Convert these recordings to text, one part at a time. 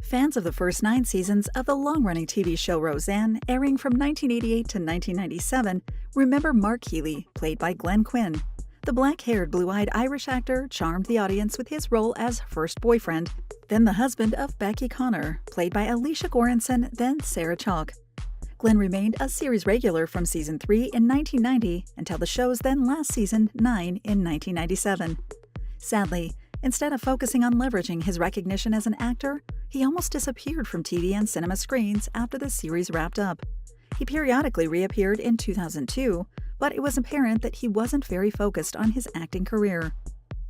Fans of the first 9 seasons of the long-running TV show Roseanne, airing from 1988 to 1997, remember Mark Healey, played by Glenn Quinn. The black-haired, blue-eyed Irish actor charmed the audience with his role as first boyfriend, then the husband of Becky Connor, played by Alicia Goranson, then Sarah Chalk. Glenn remained a series regular from season 3 in 1990 until the show's then last season, 9, in 1997. Sadly, instead of focusing on leveraging his recognition as an actor, he almost disappeared from TV and cinema screens after the series wrapped up. He periodically reappeared in 2002, but it was apparent that he wasn't very focused on his acting career.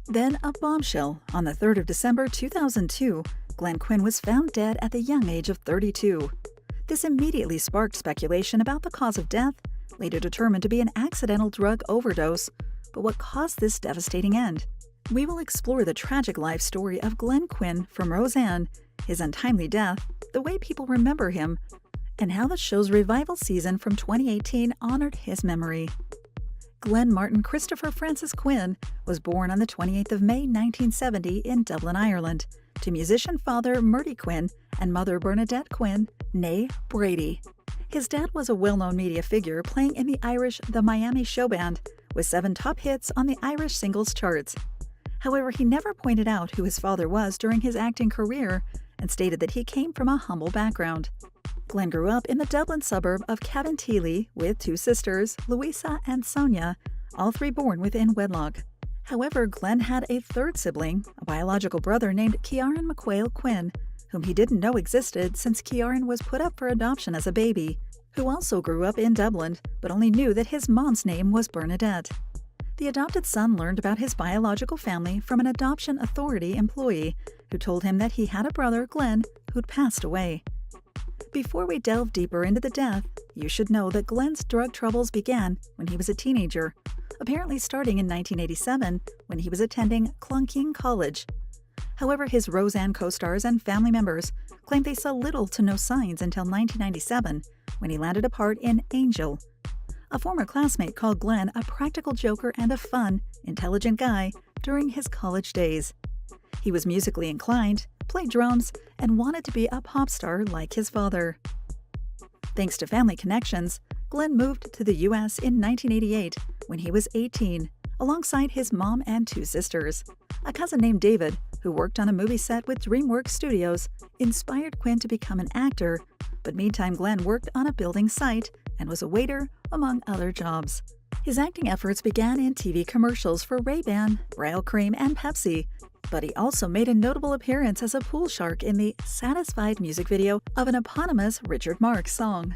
Then a bombshell. On the 3rd of December 2002, Glenn Quinn was found dead at the young age of 32. This immediately sparked speculation about the cause of death, later determined to be an accidental drug overdose. But what caused this devastating end? We will explore the tragic life story of Glenn Quinn from Roseanne, his untimely death, the way people remember him, and how the show's revival season from 2018 honored his memory. Glenn Martin Christopher Francis Quinn was born on the 28th of May 1970 in Dublin, Ireland, to musician father Murty Quinn and mother Bernadette Quinn, née Brady. His dad was a well-known media figure playing in the Irish The Miami Show Band, with 7 top hits on the Irish singles charts. However, he never pointed out who his father was during his acting career and stated that he came from a humble background. Glenn grew up in the Dublin suburb of Cabinteely with 2 sisters, Louisa and Sonia, all 3 born within wedlock. However, Glenn had a 3rd sibling, a biological brother named Ciaran McQuail Quinn, whom he didn't know existed since Ciaran was put up for adoption as a baby, who also grew up in Dublin but only knew that his mom's name was Bernadette. The adopted son learned about his biological family from an adoption authority employee who told him that he had a brother, Glenn, who'd passed away. Before we delve deeper into the death, you should know that Glenn's drug troubles began when he was a teenager, apparently starting in 1987 when he was attending Clonkeene College. However, his Roseanne co-stars and family members claimed they saw little to no signs until 1997 when he landed a part in Angel. A former classmate called Glenn a practical joker and a fun, intelligent guy during his college days. He was musically inclined, played drums, and wanted to be a pop star like his father. Thanks to family connections, Glenn moved to the U.S. in 1988 when he was 18, alongside his mom and 2 sisters. A cousin named David, who worked on a movie set with DreamWorks Studios, inspired Quinn to become an actor, but meantime Glenn worked on a building site and was a waiter, among other jobs. His acting efforts began in TV commercials for Ray-Ban, Braille Cream, and Pepsi, but he also made a notable appearance as a pool shark in the Satisfied music video of an eponymous Richard Marx song.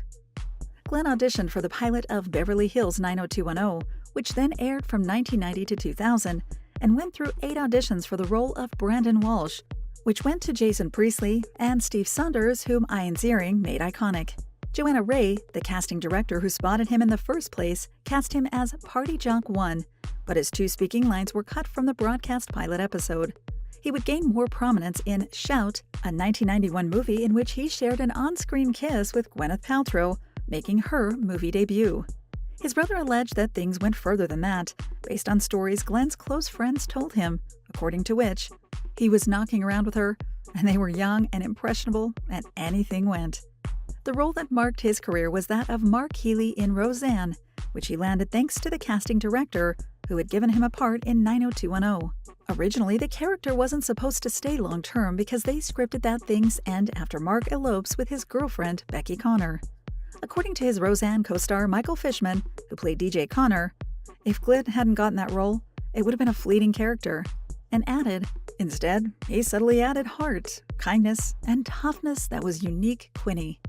Glenn auditioned for the pilot of Beverly Hills 90210, which then aired from 1990 to 2000, and went through 8 auditions for the role of Brandon Walsh, which went to Jason Priestley and Steve Saunders, whom Ian Ziering made iconic. Joanna Ray, the casting director who spotted him in the first place, cast him as Party Jock 1, but his 2 speaking lines were cut from the broadcast pilot episode. He would gain more prominence in Shout, a 1991 movie in which he shared an on-screen kiss with Gwyneth Paltrow, making her movie debut. His brother alleged that things went further than that, based on stories Glenn's close friends told him, according to which he was knocking around with her, and they were young and impressionable, and anything went. The role that marked his career was that of Mark Healey in Roseanne, which he landed thanks to the casting director, who had given him a part in 90210. Originally, the character wasn't supposed to stay long-term because they scripted that things end after Mark elopes with his girlfriend, Becky Connor. According to his Roseanne co-star Michael Fishman, who played DJ Connor, if Glenn hadn't gotten that role, it would have been a fleeting character, and added, instead, he subtly added heart, kindness, and toughness that was unique Quinny.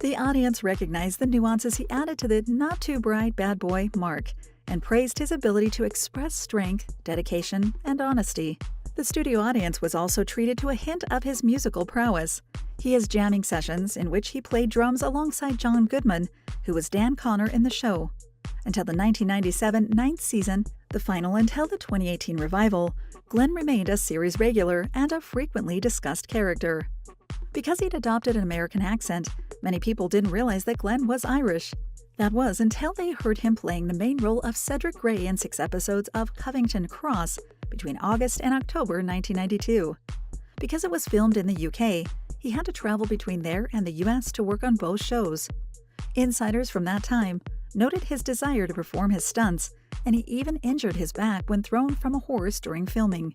The audience recognized the nuances he added to the not-too-bright bad boy, Mark, and praised his ability to express strength, dedication, and honesty. The studio audience was also treated to a hint of his musical prowess. He has jamming sessions in which he played drums alongside John Goodman, who was Dan Connor in the show. Until the 1997 9th season, the final until the 2018 revival, Glenn remained a series regular and a frequently discussed character. Because he'd adopted an American accent, many people didn't realize that Glenn was Irish. That was until they heard him playing the main role of Cedric Gray in 6 episodes of Covington Cross between August and October 1992. Because it was filmed in the UK, He had to travel between there and the US to work on both shows. Insiders from that time noted his desire to perform his stunts, and he even injured his back when thrown from a horse during filming.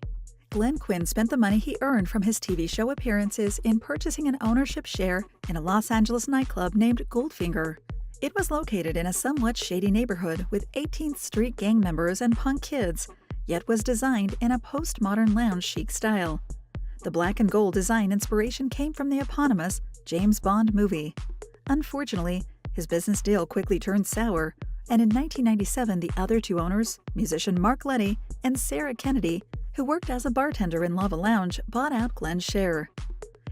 Glenn Quinn spent the money he earned from his TV show appearances in purchasing an ownership share in a Los Angeles nightclub named Goldfinger. It was located in a somewhat shady neighborhood with 18th Street gang members and punk kids, yet was designed in a postmodern lounge chic style. The black and gold design inspiration came from the eponymous James Bond movie. Unfortunately, his business deal quickly turned sour, and in 1997 the other two owners, musician Mark Letty and Sarah Kennedy, who worked as a bartender in Lava Lounge, bought out Glenn's share.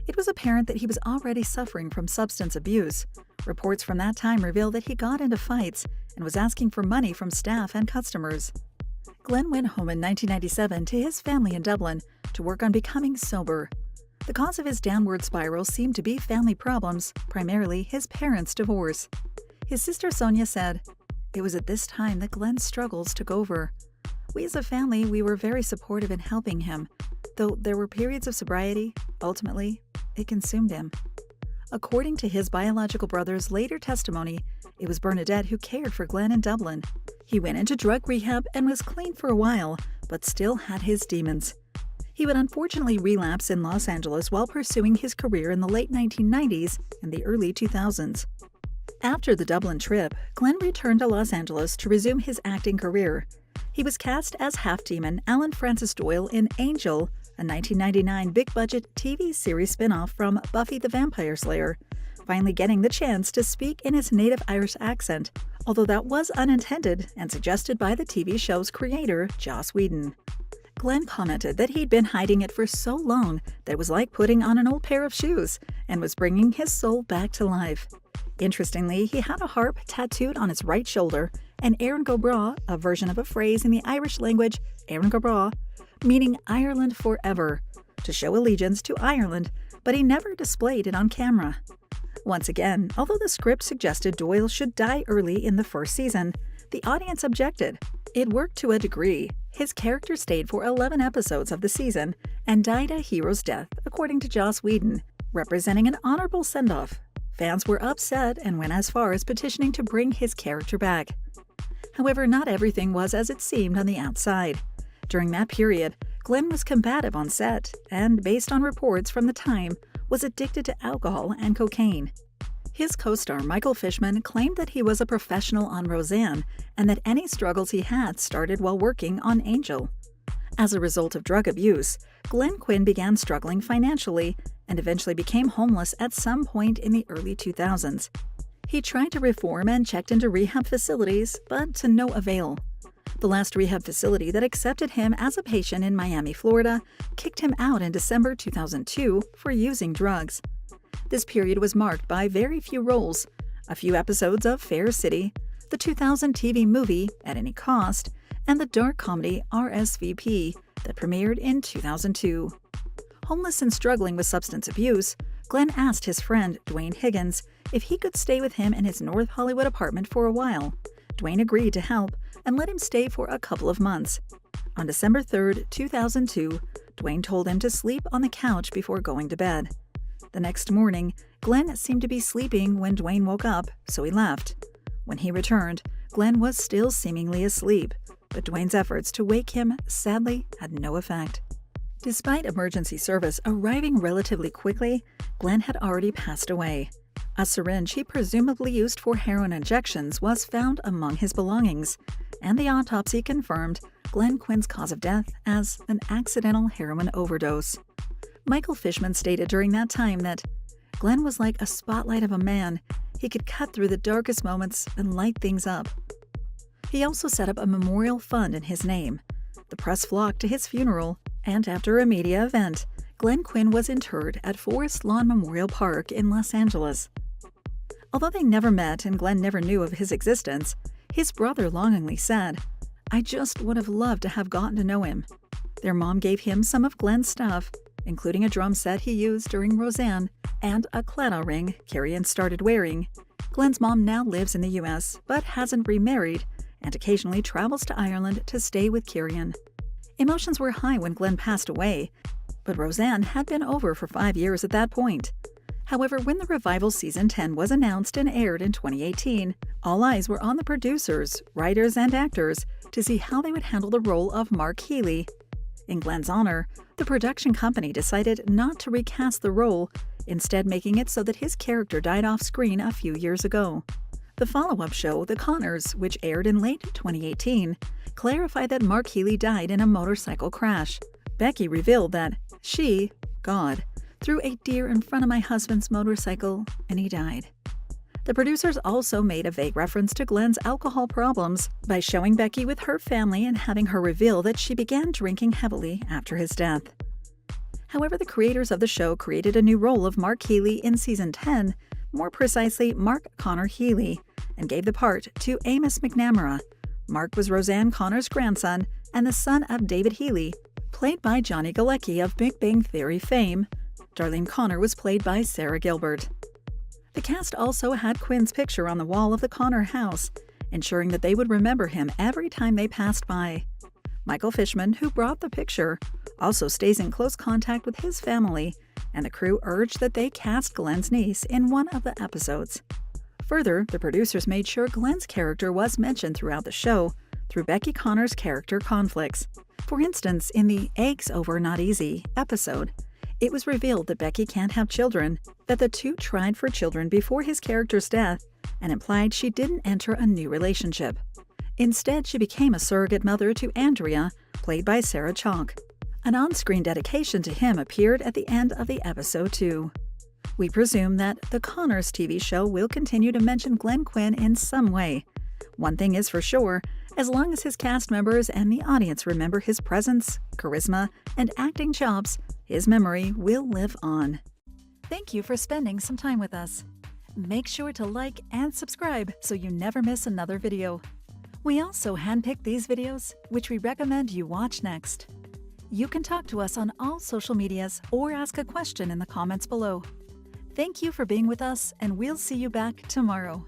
It was apparent that he was already suffering from substance abuse. Reports from that time reveal that he got into fights and was asking for money from staff and customers. Glenn went home in 1997 to his family in Dublin to work on becoming sober. The cause of his downward spiral seemed to be family problems, primarily his parents' divorce. His sister Sonia said, "It was at this time that Glenn's struggles took over. We as a family, we were very supportive in helping him. Though there were periods of sobriety, ultimately, it consumed him." According to his biological brother's later testimony, it was Bernadette who cared for Glenn in Dublin. He went into drug rehab and was clean for a while, but still had his demons. He would unfortunately relapse in Los Angeles while pursuing his career in the late 1990s and the early 2000s. After the Dublin trip, Glenn returned to Los Angeles to resume his acting career. He was cast as half-demon Alan Francis Doyle in Angel, a 1999 big-budget TV series spin-off from Buffy the Vampire Slayer, finally getting the chance to speak in his native Irish accent, although that was unintended and suggested by the TV show's creator, Joss Whedon. Glenn commented that he'd been hiding it for so long that it was like putting on an old pair of shoes and was bringing his soul back to life. Interestingly, he had a harp tattooed on his right shoulder, and Éireann Go Bragh, a version of a phrase in the Irish language, Éireann Go Bragh, meaning Ireland forever, to show allegiance to Ireland, but he never displayed it on camera. Once again, although the script suggested Doyle should die early in the first season, the audience objected. It worked to a degree. His character stayed for 11 episodes of the season and died a hero's death, according to Joss Whedon, representing an honorable send-off. Fans were upset and went as far as petitioning to bring his character back. However, not everything was as it seemed on the outside. During that period, Glenn was combative on set and, based on reports from the time, was addicted to alcohol and cocaine. His co-star Michael Fishman claimed that he was a professional on Roseanne and that any struggles he had started while working on Angel. As a result of drug abuse, Glenn Quinn began struggling financially and eventually became homeless at some point in the early 2000s. He tried to reform and checked into rehab facilities, but to no avail. The last rehab facility that accepted him as a patient in Miami, Florida, kicked him out in December 2002 for using drugs. This period was marked by very few roles, a few episodes of Fair City, the 2000 TV movie At Any Cost, and the dark comedy RSVP that premiered in 2002. Homeless and struggling with substance abuse, Glenn asked his friend Dwayne Higgins if he could stay with him in his North Hollywood apartment for a while. Dwayne agreed to help and let him stay for a couple of months. On December 3, 2002, Dwayne told him to sleep on the couch before going to bed. The next morning, Glenn seemed to be sleeping when Dwayne woke up, so he left. When he returned, Glenn was still seemingly asleep, but Dwayne's efforts to wake him sadly had no effect. Despite emergency service arriving relatively quickly, Glenn had already passed away. A syringe he presumably used for heroin injections was found among his belongings, and the autopsy confirmed Glenn Quinn's cause of death as an accidental heroin overdose. Michael Fishman stated during that time that Glenn was like a spotlight of a man. He could cut through the darkest moments and light things up. He also set up a memorial fund in his name. The press flocked to his funeral, and after a media event, Glenn Quinn was interred at Forest Lawn Memorial Park in Los Angeles. Although they never met and Glenn never knew of his existence, his brother longingly said, "I just would have loved to have gotten to know him." Their mom gave him some of Glenn's stuff, including a drum set he used during Roseanne and a claddagh ring Carrie started wearing. Glenn's mom now lives in the U.S., but hasn't remarried and occasionally travels to Ireland to stay with Carrie. Emotions were high when Glenn passed away, but Roseanne had been over for 5 years at that point. However, when the revival Season 10 was announced and aired in 2018, all eyes were on the producers, writers, and actors to see how they would handle the role of Mark Healy. In Glenn's honor, the production company decided not to recast the role, instead making it so that his character died off screen a few years ago. The follow-up show, The Connors, which aired in late 2018, clarified that Mark Healy died in a motorcycle crash. Becky revealed that she, God, threw a deer in front of my husband's motorcycle and he died. The producers also made a vague reference to Glenn's alcohol problems by showing Becky with her family and having her reveal that she began drinking heavily after his death. However, the creators of the show created a new role of Mark Healy in Season 10, more precisely Mark Connor Healy, and gave the part to Amos McNamara. Mark was Roseanne Connor's grandson and the son of David Healy, played by Johnny Galecki of Big Bang Theory fame. Darlene Connor was played by Sarah Gilbert. The cast also had Quinn's picture on the wall of the Connor house, ensuring that they would remember him every time they passed by. Michael Fishman, who brought the picture, also stays in close contact with his family, and the crew urged that they cast Glenn's niece in one of the episodes. Further, the producers made sure Glenn's character was mentioned throughout the show through Becky Connor's character conflicts. For instance, in the Eggs Over Not Easy episode, it was revealed that Becky can't have children, that the two tried for children before his character's death, and implied she didn't enter a new relationship. Instead, she became a surrogate mother to Andrea, played by Sarah Chalk. An on-screen dedication to him appeared at the end of the episode too. We presume that The Connors TV show will continue to mention Glenn Quinn in some way. One thing is for sure, as long as his cast members and the audience remember his presence, charisma, and acting chops, his memory will live on. Thank you for spending some time with us. Make sure to like and subscribe so you never miss another video. We also handpick these videos, which we recommend you watch next. You can talk to us on all social medias or ask a question in the comments below. Thank you for being with us, and we'll see you back tomorrow.